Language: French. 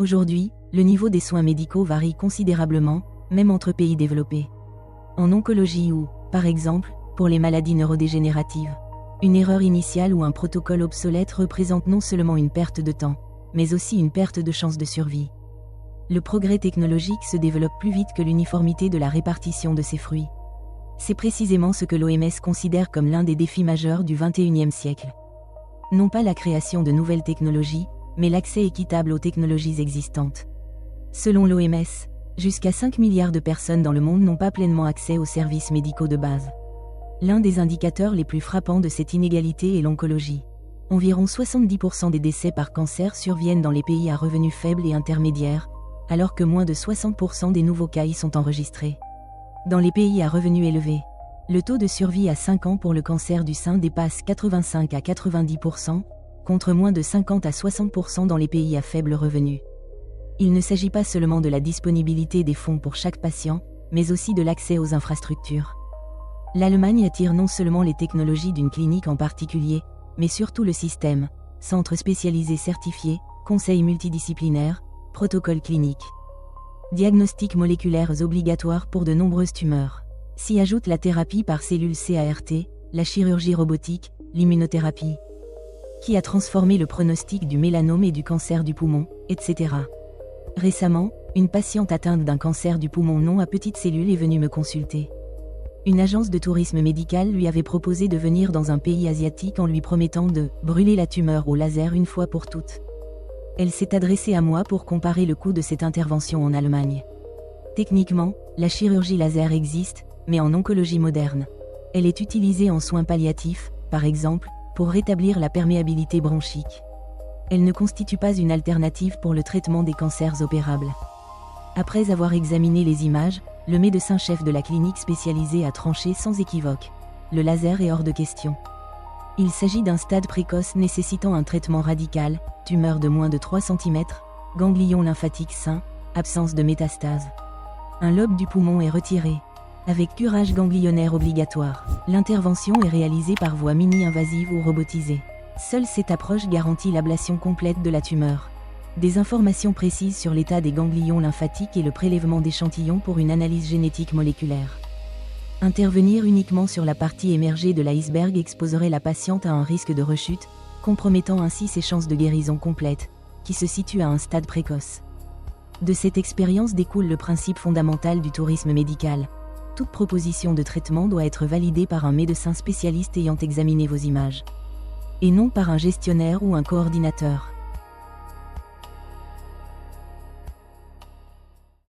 Aujourd'hui, le niveau des soins médicaux varie considérablement, même entre pays développés. En oncologie ou, par exemple, pour les maladies neurodégénératives, une erreur initiale ou un protocole obsolète représente non seulement une perte de temps, mais aussi une perte de chance de survie. Le progrès technologique se développe plus vite que l'uniformité de la répartition de ses fruits. C'est précisément ce que l'OMS considère comme l'un des défis majeurs du XXIe siècle. Non pas la création de nouvelles technologies, mais l'accès équitable aux technologies existantes. Selon l'OMS, jusqu'à 5 milliards de personnes dans le monde n'ont pas pleinement accès aux services médicaux de base. L'un des indicateurs les plus frappants de cette inégalité est l'oncologie. Environ 70% des décès par cancer surviennent dans les pays à revenus faibles et intermédiaires, alors que moins de 60% des nouveaux cas y sont enregistrés. Dans les pays à revenus élevés, le taux de survie à 5 ans pour le cancer du sein dépasse 85 à 90%, contre moins de 50 à 60% dans les pays à faible revenu. Il ne s'agit pas seulement de la disponibilité des fonds pour chaque patient, mais aussi de l'accès aux infrastructures. L'Allemagne attire non seulement les technologies d'une clinique en particulier, mais surtout le système, centres spécialisés certifiés, conseils multidisciplinaires, protocoles cliniques. Diagnostics moléculaires obligatoires pour de nombreuses tumeurs. S'y ajoute la thérapie par cellules CAR-T, la chirurgie robotique, l'immunothérapie, qui a transformé le pronostic du mélanome et du cancer du poumon, etc. Récemment, une patiente atteinte d'un cancer du poumon non à petites cellules est venue me consulter. Une agence de tourisme médical lui avait proposé de venir dans un pays asiatique en lui promettant de « brûler la tumeur au laser une fois pour toutes ». Elle s'est adressée à moi pour comparer le coût de cette intervention en Allemagne. Techniquement, la chirurgie laser existe, mais en oncologie moderne. Elle est utilisée en soins palliatifs, par exemple, pour rétablir la perméabilité bronchique. Elle ne constitue pas une alternative pour le traitement des cancers opérables. Après avoir examiné les images, le médecin-chef de la clinique spécialisée a tranché sans équivoque. Le laser est hors de question. Il s'agit d'un stade précoce nécessitant un traitement radical, tumeur de moins de 3 cm, ganglion lymphatique sain, absence de métastase. Un lobe du poumon est retiré. Avec curage ganglionnaire obligatoire, l'intervention est réalisée par voie mini-invasive ou robotisée. Seule cette approche garantit l'ablation complète de la tumeur. Des informations précises sur l'état des ganglions lymphatiques et le prélèvement d'échantillons pour une analyse génétique moléculaire. Intervenir uniquement sur la partie émergée de l'iceberg exposerait la patiente à un risque de rechute, compromettant ainsi ses chances de guérison complète, qui se situent à un stade précoce. De cette expérience découle le principe fondamental du tourisme médical. Toute proposition de traitement doit être validée par un médecin spécialiste ayant examiné vos images, et non par un gestionnaire ou un coordinateur.